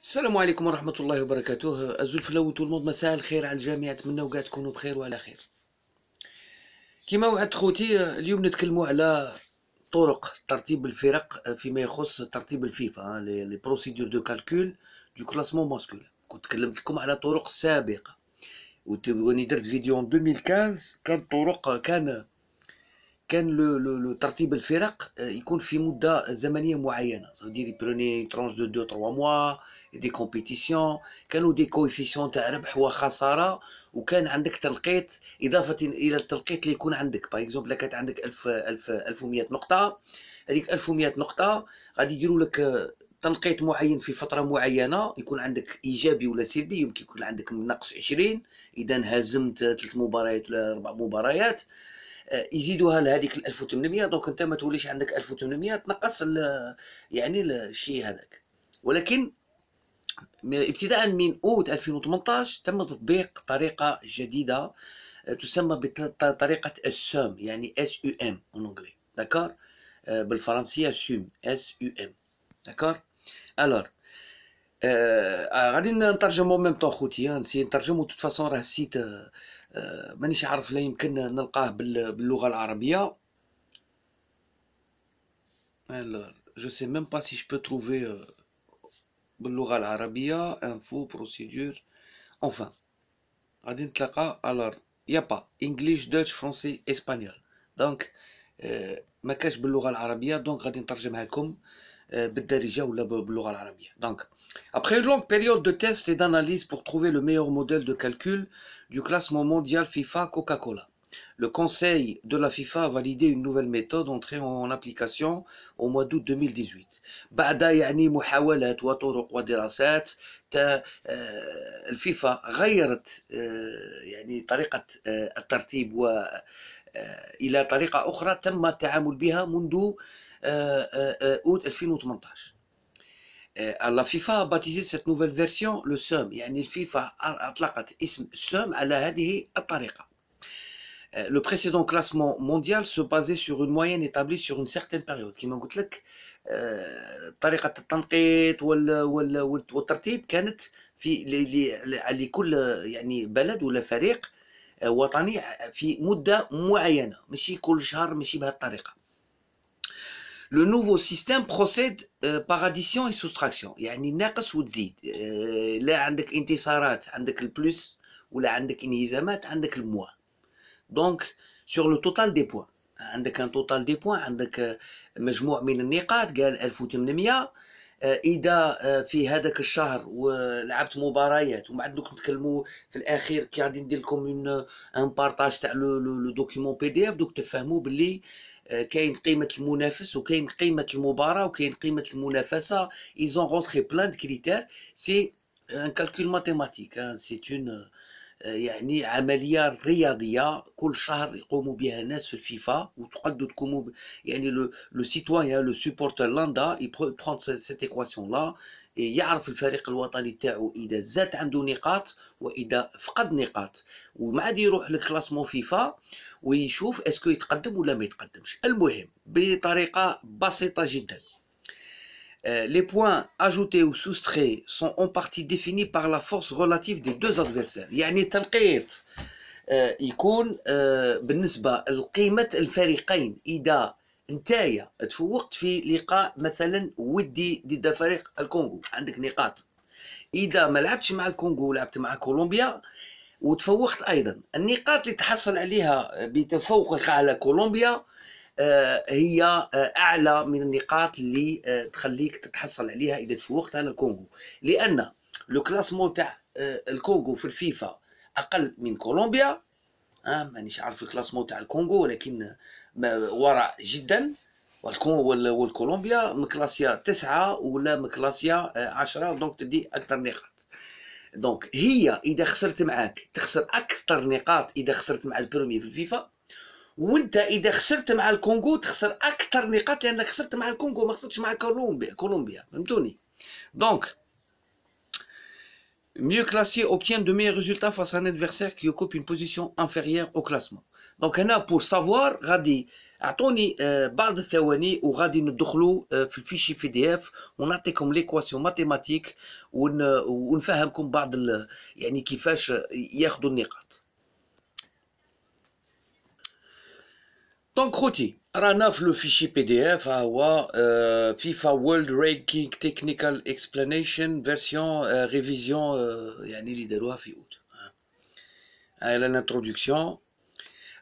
السلام عليكم ورحمة الله وبركاته. الزلفلة وتو الموند، مساء الخير على الجميع. نتمنى وكاع تكونوا بخير وعلى خير. كما وعدت خوتي، اليوم نتكلموا على طرق ترتيب الفرق فيما يخص ترتيب الفيفا، لي بروسيدور دو كالكول دو كلاسمون ماسكولين. كنت تكلمت لكم على طرق سابقة، وني درت فيديو 2015 كان طرق كان لو ترتيب الفرق يكون في مده زمنيه معينه، صديري بروني ترونش دو 2 3 موا دي كومبيتيسيون، كانوا دي كويفيسيون تاع ربح وخساره، وكان عندك تنقيط اضافه الى التنقيط اللي يكون عندك. باغ اكزومبل كانت عندك 1100 نقطه، هذيك 1100 نقطه غادي يديروا لك تنقيط معين في فتره معينه، يكون عندك ايجابي ولا سلبي. يمكن يكون عندك ناقص 20 اذا هزمت 3 مباريات ولا 4 مباريات، يزيدوها لهذيك 1800. دونك انت ما توليش عندك 1800 تنقص يعني الشيء هذاك. ولكن ابتداء من اوت 2018 تم تطبيق طريقه جديده تسمى بطريقه السوم، يعني اس يو ام en anglais، داكور، بالفرنسيه سوم، اس يو ام، داكور. الور غادي نترجمو ميم طون خوتي، نسي نترجمو. توت فاصون راه السيت مانيش عارف، لا يمكن نلقاه باللغه العربيه. Alors, je sais même pas si je peux trouver باللغه العربيه info procédure. enfin غادي نتلاقى. alors y a pas English Dutch français espagnol، دونك ما كاش باللغه العربيه، دونك غادي نترجمها لكم بالدارجه ولا باللغه العربيه. donc après une longue période de tests et d'analyse pour trouver le meilleur modèle de calcul du classement mondial FIFA Coca-Cola, le conseil de la FIFA a validé une nouvelle méthode entrée en application au mois d'août 2018. بعد يعني محاولات وطرق ودراسات، الفيفا غيرت يعني طريقة الترتيب و إلى طريقة أخرى تم التعامل بها منذ août 2018. La FIFA a baptisé cette nouvelle version le SUM، يعني الفيفا أطلقت اسم SUM على هذه الطريقة. Le précédent classement mondial se basait sur une moyenne établie sur une certaine période. كما قلت لك طريقة التنقيط والترتيب كانت في لكل يعني بلد ولا فريق وطني في مدة معينة، ماشي كل شهر، ماشي بهذه الطريقة. Le nouveau système procède par addition et soustraction، يعني ناقص وتزيد. لا عندك انتصارات عندك البلس، ولا عندك انهزامات عندك الموا. دونك سور لو توتال دي بوان، عندك ان توتال دي بوان، عندك مجموع من النقاط قال 1800. اذا في هذاك الشهر ولعبت مباريات، ومن بعد دوك نتكلموا في الاخير كي غادي ندير لكم ان بارطاج تاع لو دوكيومون بي دي اف، دوك تفهموا باللي كاين قيمه المنافس وكاين قيمه المباراه وكاين قيمه المنافسه. ils ont rentré plein de critères. c'est un calcul mathématique، c'est une يعني عمليه رياضيه كل شهر يقوموا بها الناس في الفيفا. وتقدروا تقوموا يعني لو سيتويان لو سوبورتر لاندا يبرون سيت ايكواسيون لا، يعرف الفريق الوطني تاعو اذا زاد عنده نقاط واذا فقد نقاط، وما عاد يروح للكلاسمون فيفا ويشوف اسكو يتقدم ولا ما يتقدمش. المهم بطريقه بسيطه جدا، les points ajoutés ou soustraits sont en partie définis par la force relative des deux adversaires. يعني التنقيط يكون بالنسبة لقيمة الفريقين. إذا نتايا تفوقت في لقاء مثلا ودي ضد فريق الكونغو عندك نقاط، إذا ما لعبتش مع الكونغو ولعبت مع كولومبيا وتفوقت أيضا، النقاط اللي تحصل عليها بتفوقك على كولومبيا هي اعلى من النقاط اللي تخليك تتحصل عليها اذا تفوقت على الكونغو، لان لو كلاسمون تاع الكونغو في الفيفا اقل من كولومبيا. مانيش عارف الكلاسمون تاع الكونغو، ولكن وراء جدا. والكولومبيا مكلاسيا 9 ولا مكلاسيا 10، دونك تدي اكثر نقاط. دونك هي اذا خسرت معاك تخسر اكثر نقاط اذا خسرت مع البرومي في الفيفا، وانت اذا خسرت مع الكونغو تخسر اكثر نقاط لانك خسرت مع الكونغو ما خسرتش مع كولومبيا. فهمتوني؟ دونك mieux classé obtient de meilleurs résultats face à un adversaire qui occupe une position inférieure au classement. Donc هنا pour savoir غادي اعطوني بعض الثواني وغادي ندخلوا في الفيشي في دي اف ونعطيكم ليكواسيون ماتيماتيك ونفهمكم بعض يعني كيفاش ياخذوا النقاط. دونك خوتي رانا في لو فيشي بي دي اف، ها هو فيفا وورلد رانكينغ تكنيكال اكسبلانيشن فيرسيون ريفيزيون يعني اللي داروها في اوت. هاي لانتروداكسيون.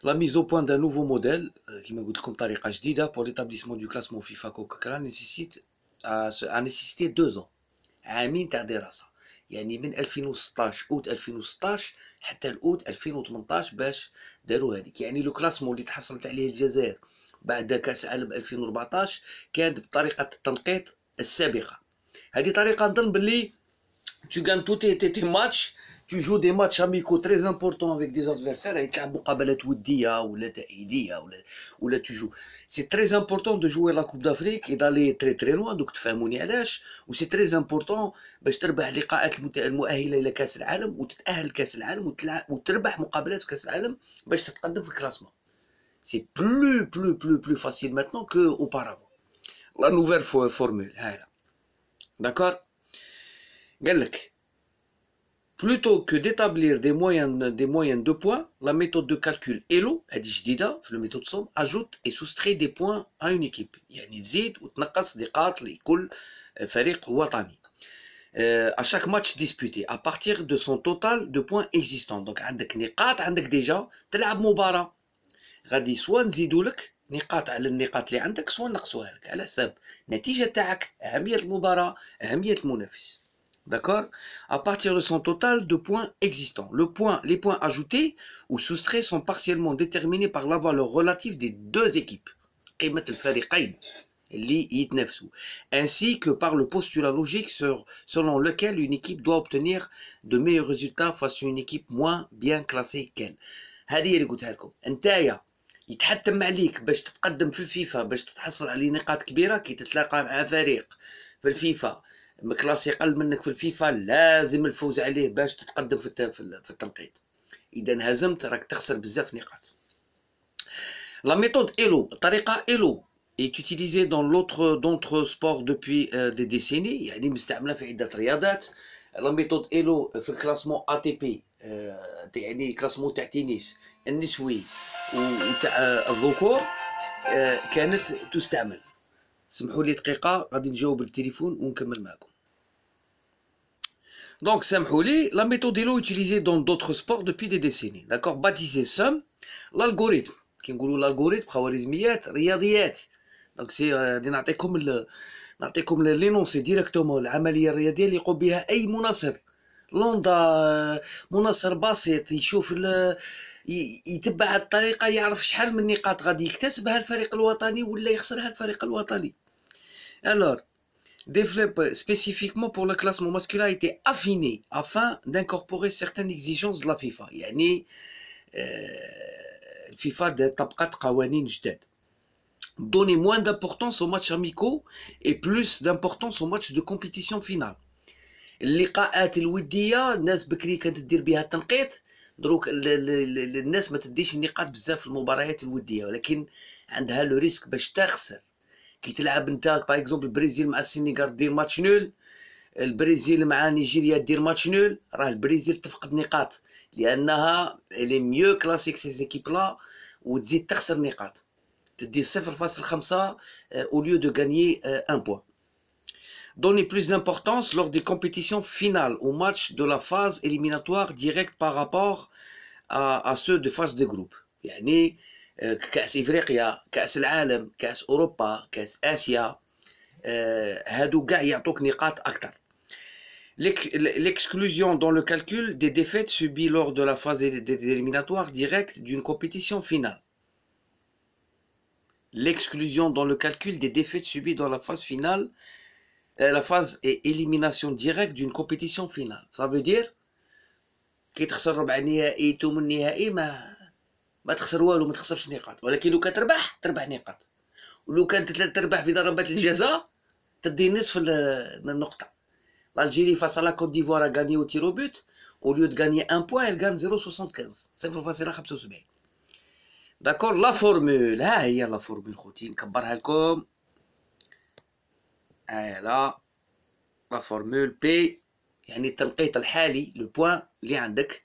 La mise au point d'un nouveau modèle, qui m'a dit comme tariqa jdida pour l'établissement du classement FIFA Coca-Cola a nécessité 2 ans. عامين تاع دراسة، يعني من 2016 اوت 2016 حتى الاوت 2018 باش داروا هذيك. يعني لو كلاسمون اللي تحصلت عليه الجزائر بعد كاس العالم 2014 كانت بطريقة التنقيط السابقة. هذه طريقة نظن باللي tu gagnes tous tes matchs. Tu joues des matchs amicaux très importants avec des adversaires et tu joues. C'est très important de jouer la Coupe d'Afrique et d'aller très très loin. Donc تفهموني علاش. وسي très important باش تربح لقاءات المؤهلة إلى كأس العالم وتتأهل لكأس العالم وتربح مقابلات في كأس العالم باش تتقدم في الكلاسمون. C'est plus facile maintenant que auparavant. La nouvelle formule. D'accord. قال لك plutôt que d'établir des moyennes de points, la méthode de calcul ELO, la méthode somme, ajoute et soustrait des points à une équipe. يعني تزيد وتنقص نقاط لكل فريق وطني. À chaque match disputé, à partir de son total de points existants. Donc عندك نقاط، عندك déjà تلعب مباراة. غادي سوا نزيدوا لك نقاط على النقاط اللي عندك سوا نقصوها لك على حساب النتيجة تاعك، أهمية المباراة، أهمية المنافس. D'accord. À partir de son total de points existants. Les points ajoutés ou soustraits sont partiellement déterminés par la valeur relative des deux équipes. Ainsi que par le postulat logique selon lequel une équipe doit obtenir de meilleurs résultats face à une équipe moins bien classée qu'elle. هذه اللي قلتها لكم. انتايا يتحتم عليك باش تتقدم في الفيفا باش تحصل على نقاط كبيرة كي تتلاقى مع فريق في الفيفا مكلاسي اقل منك في الفيفا لازم الفوز عليه باش تتقدم في التنقيط. اذا هزمت راك تخسر بزاف نقاط. لا ميثود ايلو، الطريقه ايلو est utilisée dans d'autres sports depuis des décennies، يعني مستعمله في عده رياضات. لا ميثود ايلو في الكلاسمون اي تي بي، يعني كلاسمون تاع تنس النسوي وتاع الذكور كانت تستعمل. سمحوا لي دقيقة غادي نجاوب التليفون ونكمل معكم. Donc سمحوا لي la méthode ELO utilisée dans d'autres sports depuis des décennies. D'accord. Baptisé SUM l'algorithme كي نقولوا الالغوريثم خوارزميات رياضيات. دونك سي غادي نعطيكم لينونسي ديريكتومون العملية الرياضية اللي يقوم بها أي مناصر لوندا، مناصر بسيط يشوف يتبع الطريقة يعرف شحال من نقاط غادي يكتسبها الفريق الوطني ولا يخسرها الفريق الوطني. Alors, développé spécifiquement pour le classement masculin a été affiné afin d'incorporer certaines exigences de la FIFA. يعني الفيفا طبقت قوانين جداد. Donner moins d'importance aux matchs amicaux et plus d'importance aux matchs de compétition finale. اللقاءات الودية الناس بكري كانت تدير بها التنقيط، دروك الناس ما تديش النقاط بزاف في المباريات الودية، ولكن عندها لو ريسك باش تخسر. كي تلعب انت باغ اكزومبل البرازيل مع السنغال دير ماتش نول، البرازيل مع نيجيريا دير ماتش نول، راه البرازيل تفقد نقاط لانها لي ميو كلاسيك سي زيكيب لا وتزيد تخسر نقاط، تدي 0.5 au lieu de gagner 1 point. Donner plus d'importance lors des compétitions finales aux matchs de la phase éliminatoire directe par rapport à ceux de phase de groupe. يعني كأس إفريقيا، كأس العالم، كأس أوروبا، كأس آسيا، هادو كاع يعطوك نقاط أكثر. L'exclusion dans le calcul des défaites subies lors de la phase des éliminatoires directes d'une compétition finale. L'exclusion dans le calcul des défaites subies dans la phase finale, la phase élimination directe d'une compétition finale. Ça veut dire كي تخسر ربع نهائي ثمن نهائي ما تخسر والو، ما تخسرش نقاط، ولكن لو كتربح تربح نقاط، ولو كانت تربح في ضربات الجزاء تدي نصف النقطة. l'Algérie face à la Côte d'Ivoire a gagné au tir au but, au lieu de gagner 1 point elle gagne 0,75. داكور. لا فورمول ها هي لا فورمول خوتي، نكبرها لكم. لا فورمول بي يعني التنقيط الحالي، لو بوان اللي عندك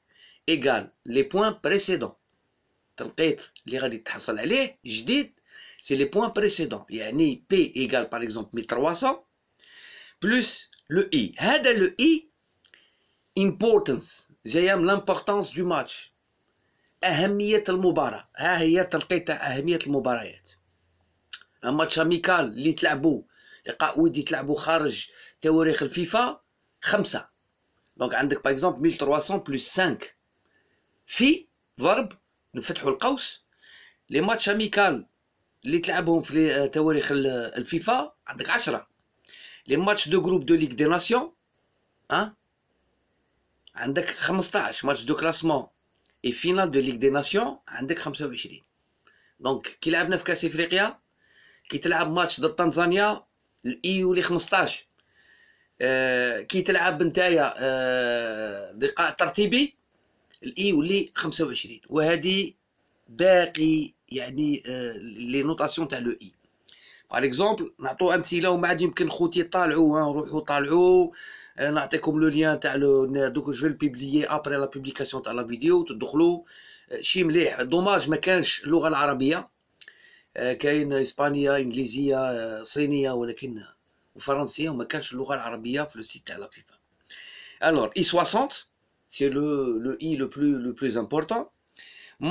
ايغال لي بوان بريسيدون. التنقيط اللي غادي تحصل عليه جديد سي لي بوان بريسيدون، يعني بي ايغال باغ اكزومبل 1300 بلس لو اي. هذا لو اي امبورتانس جايه من لامبورطونس دو ماتش، اهميه المباراه. ها هي تنقيط تاع اهميه المباريات. ماتش اميكال اللي تلعبوا لقاء ودي تلعبوا خارج تواريخ الفيفا 5، دونك عندك باغ اكزومبل 1300 بلس 5 في ضرب نفتحوا القوس لي ماتش اميكال اللي تلعبهم في تواريخ الفيفا عندك 10. لي ماتش دو جروب دو ليغ دي ناسيون عندك 15 ماتش دو كلاسمون اي فينال دو ليغ دي ناسيون عندك 25. دونك كي لعبنا في كاس افريقيا كي تلعب ماتش ضد تنزانيا الاي يولي 15. كي تلعب نتايا لقاء ترتيبي الاي يولي 25. وهذه باقي يعني لي نوطاسيون تاع لو اي. باغ اكزومبل نعطوا امثله ومن بعد يمكن خوتي طالعوا روحوا طالعوا. نعطيكم لو ليان تاع دوك جو في بيبليي ابري لا بوبليكاسيون تاع لا فيديو تدخلوا شي مليح. دوماج ما كانش اللغه العربيه، كاين اسبانيه انجليزيه صينيه ولكن وفرنسيه، وما كانش اللغه العربيه في لو سيت تاع لا فيفا. الور اي 60 سي لو اي لو بلوس امبورطون.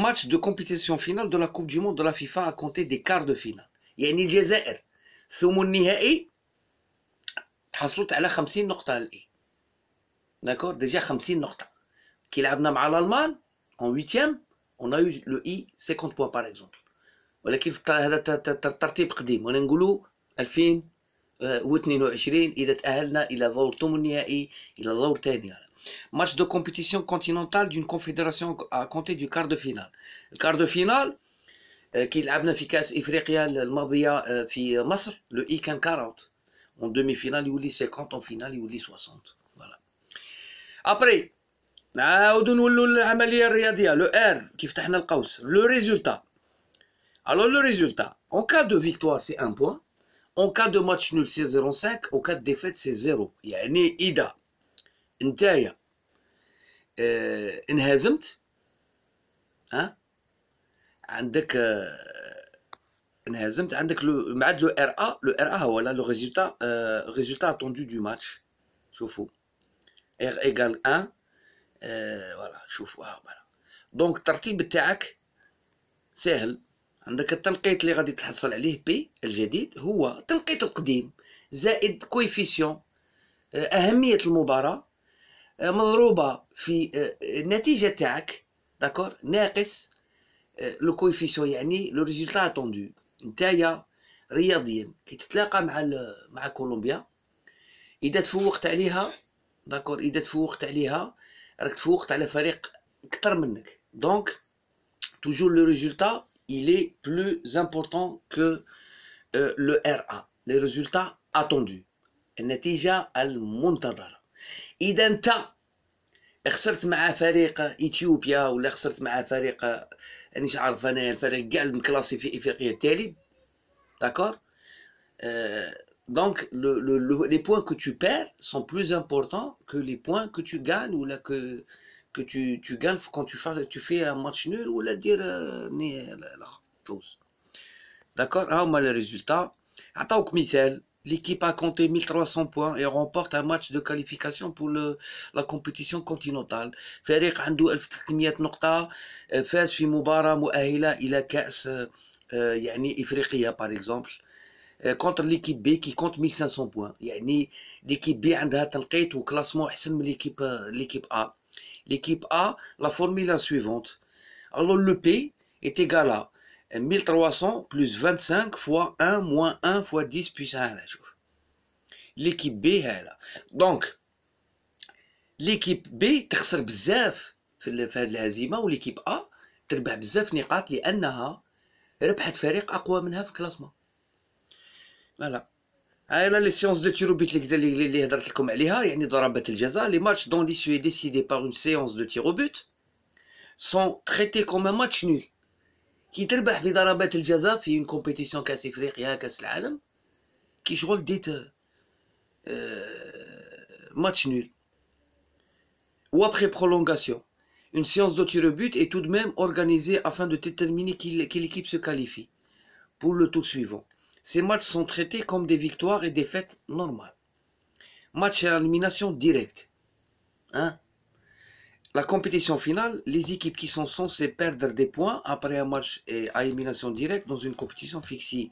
match de compétition finale de la Coupe du Monde de la FIFA à compter des quarts de finale. يعني الجزائر ثم النهائي تحصلت على 50 نقطة للإي. داكور ديجا 50 نقطة. كي لعبنا مع الألمان en 8e on a eu le I 50 points par exemple. ولكن هذا ترتيب قديم، وانا نقولوا 2022 إذا تأهلنا إلى دور ثم النهائي إلى دور ثاني. match de compétition continentale d'une confédération à compter du quart de finale. الكار دو فينال كي لعبنا في كاس افريقيا الماضيه في مصر لو اي كان 40 اون دومي فينال يولي 50 اون فينال يولي 60. فوالا. ابري نعاودو نولوا للعمليه الرياضيه. لو ار كي فتحنا القوس لو ريزولتا. الو لو ريزولتا اون كا دو فيكتوار سي 1 بوان، اون كا دو ماتش نول سي 0.5، اون كا دو ديفيت سي 0. يعني اذا نتايا انهزمت عندك انهزمت عندك معاد لو ار ا. لو ار ا هو لو ريزولتا ريزولتا اتوندو دو ماتش. شوفوا ار ايغال 1 فوالا. شوفوا فوالا. دونك الترتيب تاعك سهل. عندك التنقيط اللي غادي تحصل عليه بي الجديد هو التنقيط القديم زائد كويفيسيون اهميه المباراه مضروبه في النتيجه تاعك داكور ناقص لو كويفيسيون يعني لو ريزولتا اتوندو. نتايا رياضيا كي تتلاقى مع كولومبيا اذا تفوقت عليها داكور، اذا تفوقت عليها راك تفوقت على فريق اكثر منك. دونك توجور لو ريزولتا il est plus important que le RA les résultats attendus النتيجة المنتظرة. إذا أنت خسرت مع فريق إثيوبيا ولا خسرت مع فريق مانيش عارف أنا الفريق كاع المكلاسي في إفريقيا التالي داكور، donc les points que tu perds sont plus importants que les points que tu gagnes ou là que tu gagnes quand tu fais un match nul ou là dire فوز. D'accord, هما les résultats. عطاوك مثال. L'équipe a compté 1300 points et remporte un match de qualification pour la compétition continentale. فريق عنده 1300 نقطة فاز في مباراة مؤهلة إلى كأس يعني إفريقيا par exemple. contre l'équipe B qui compte 1500 points. يعني l'équipe B عندها تنقيط وكلاسمون أحسن من l'équipe A. L'équipe A, la formule est la suivante. Alors le P est égal à 1300 plus 25 fois 1 moins 1 fois 10 plus 1. L'équipe B là. Donc l'équipe B تخسر بزاف في هذه الهزيمة، وليكيب A تربح بزاف نقاط لأنها ربحت فريق أقوى منها في الكلاسمون. فوالا. هاي لي سيونس دو تيرو بيت اللي هضرت لكم عليها، يعني ضربات الجزاء. لي ماتش دون l'issue est décidé par une séance de tir au but sont traités comme un match nul. كي تربح في ضربات الجزاء في اون كومبيتيسيون كاس افريقيا كاس العالم كي شغل ديت match nul ou après prolongation. Une séance de tir au but est tout de même organisée afin de déterminer quelle équipe se qualifie pour le tour suivant. Ces matchs sont traités comme des victoires et défaites normales. Match à élimination directe. Hein? La compétition finale, les équipes qui sont censées perdre des points après un match à élimination directe dans une compétition fixée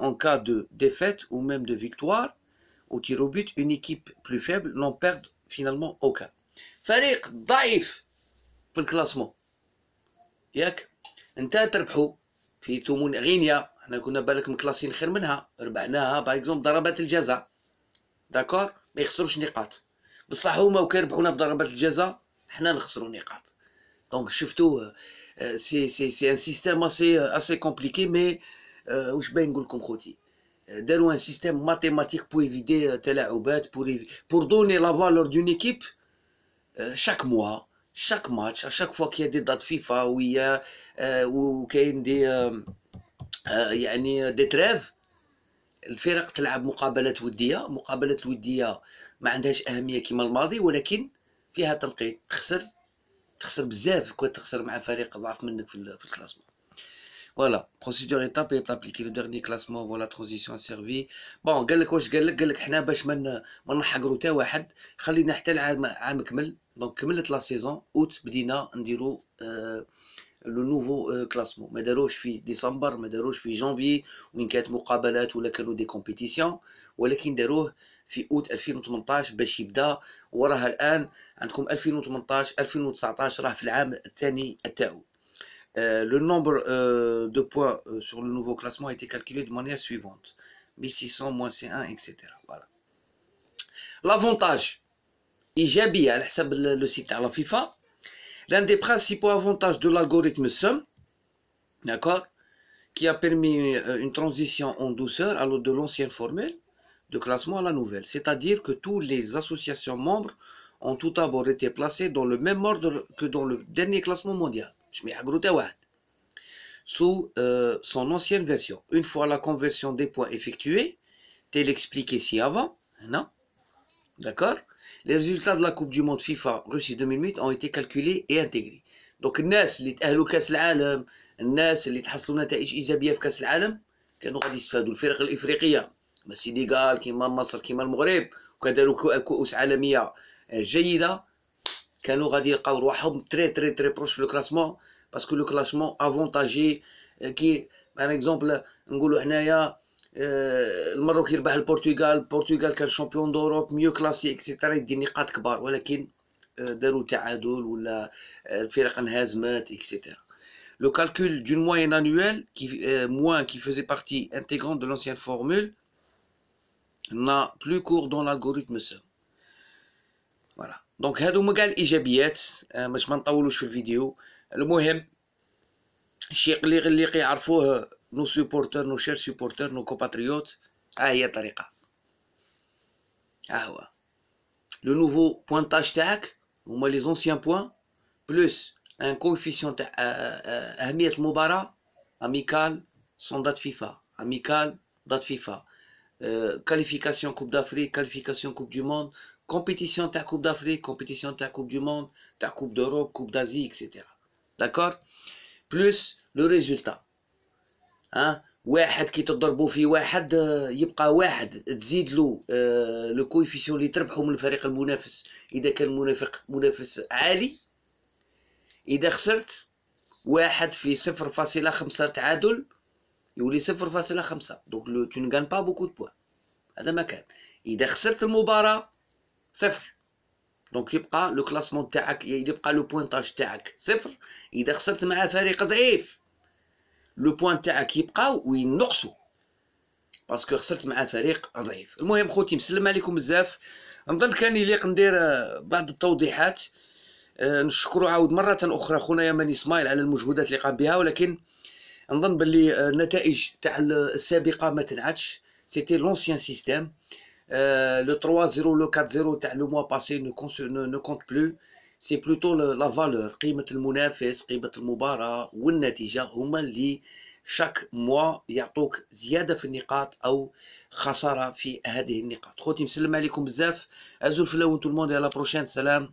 en cas de défaite ou même de victoire au tir au but, une équipe plus faible n'en perd finalement aucun. فريق ضعيف في الكلاسمون ياك انت تربحوا في ثمن غينيا، احنا كنا بالك مكلاسين خير منها، ربعناها باغ اكزومبل ضربات الجزاء داكور، ما يخسروش نقاط، بصح هما وكي يربحونا بضربات الجزاء حنا نخسروا نقاط. دونك شفتوا سي ان سيستيم اسي كومبليكي مي واش باين نقول لكم خوتي، داروا ان سيستيم ماتيماتيك بور ايفيدي تلاعبات pour donner la valeur d'une équipe chaque mois, chaque match, à chaque fois qu'il y a des dates FIFA où il y a وكاين يعني دي تريف، الفرق تلعب مقابلات وديه. مقابلات الوديه ما عندهاش اهميه كما الماضي، ولكن فيها تنقيط، تخسر بزاف كون تخسر مع فريق ضعف منك في الكلاسمون. Voilà, procédure étape est appliquée. Le dernier classement, voilà, transition servie. بون قال لك واش قال لك حنا باش ما نحقروا حتى واحد، خلينا حتى العام كمل. دونك كملت لا سيزون اوت بدينا نديرو لو نوفو كلاسمون، ما داروش في ديسمبر، ما داروش في جانفي وين كانت مقابلات ولا كانوا دي كومبيتيسيون، ولكن داروه في اوت 2018 باش يبدا. وراها الان عندكم 2018 2019 راه في العام الثاني تاعو. Le nombre de points sur le nouveau classement a été calculé de manière suivante. 1600 moins C1, etc. Voilà. L'avantage, إيجابي على حسب le site تاع la FIFA. L'un des principaux avantages de l'algorithme SUM, d'accord, qui a permis une transition en douceur de l'ancienne formule de classement à la nouvelle. C'est-à-dire que toutes les associations membres ont tout d'abord été placées dans le même ordre que dans le dernier classement mondial. Sous son ancienne version. Une fois la conversion des points effectuée, tel expliqué ci-avant, non? D'accord? Les résultats de la Coupe du Monde FIFA Russie 2008 ont été calculés et intégrés. Donc الناس اللي تأهلوا كأس العالم، الناس اللي تحصلوا نتائج إيجابية في كأس العالم كانوا غادي يستفادوا. الفرق الإفريقية كيما السنغال كيما مصر كيما المغرب وكداروا كؤوس عالمية جيدة كانوا غادي يلقاو رواحهم تري بروش في الكلاسمون، باسكو لو كلاسمون افونتاجي. كي باغ اكزومبل نقولوا حنايا المغرب كيربح البرتغال كان شامبيون دوروب ميو كلاسي اكسيتيرا يدي نقاط كبار، ولكن داروا تعادل ولا الفرق انهزمت اكسيتيرا. Le calcul d'une moyenne annuelle qui faisait partie intégrante de l'ancienne formule n'a plus cours dans l'algorithme SUM. Voilà. دونك هادو هما كاع الايجابيات باش ما نطولوش في الفيديو. المهم الشيء اللي يعرفوه نو سوبورتر، نو شير سوبورتر، نو كومباتريوت، ها هي الطريقه. ها هو لو نوفو بوانتاج تاعك هما لي زونسيان بوان بلوس ان كوفيسيون تاع اهميه المباراه، اميكال سون دات فيفا، اميكال دات فيفا، كاليفيكاسيون كوب دافريك، كاليفيكاسيون كوب دو موند، compétition تاع Coupe d'Afrique, compétition تاع Coupe du Monde, تاع Coupe d'Europe, Coupe d'Asie, etc. D'accord? Plus le résultat. Hein? واحد كي تضربوا في واحد يبقى واحد تزيد له لو كويفيسيون اللي تربحوا من الفريق المنافس إذا كان منافس عالي. إذا خسرت واحد في 0.5 تعادل يولي 0.5. دونك tu ne gagnes pas beaucoup de points. هذا ما كان. إذا خسرت المباراة صفر، دونك يبقى لو كلاسمون تاعك، يبقى لو بوينتاج تاعك صفر. اذا خسرت مع فريق ضعيف لو بوين تاعك يبقاو وينقصوا باسكو خسرت مع فريق ضعيف. المهم خوتي مسلم عليكم بزاف، نظن كان يليق ندير بعض التوضيحات. نشكروا عاود مره اخرى خونا يمن اسماعيل على المجهودات اللي قام بها، ولكن نظن باللي النتائج تاع السابقه ما تنعتش. سيتي لونسيان سيستيم. Le 3-0, le 4-0 le mois passé ne compte plus. سي بلوتو لا فالور، قيمة المنافس، قيمة المباراة والنتيجة هما اللي شاك موا يعطوك زيادة في النقاط أو خسارة في هذه النقاط. خوتي مسلم عليكم بزاف، عزوا الفلاون تو الموند، على بروشين، سلام.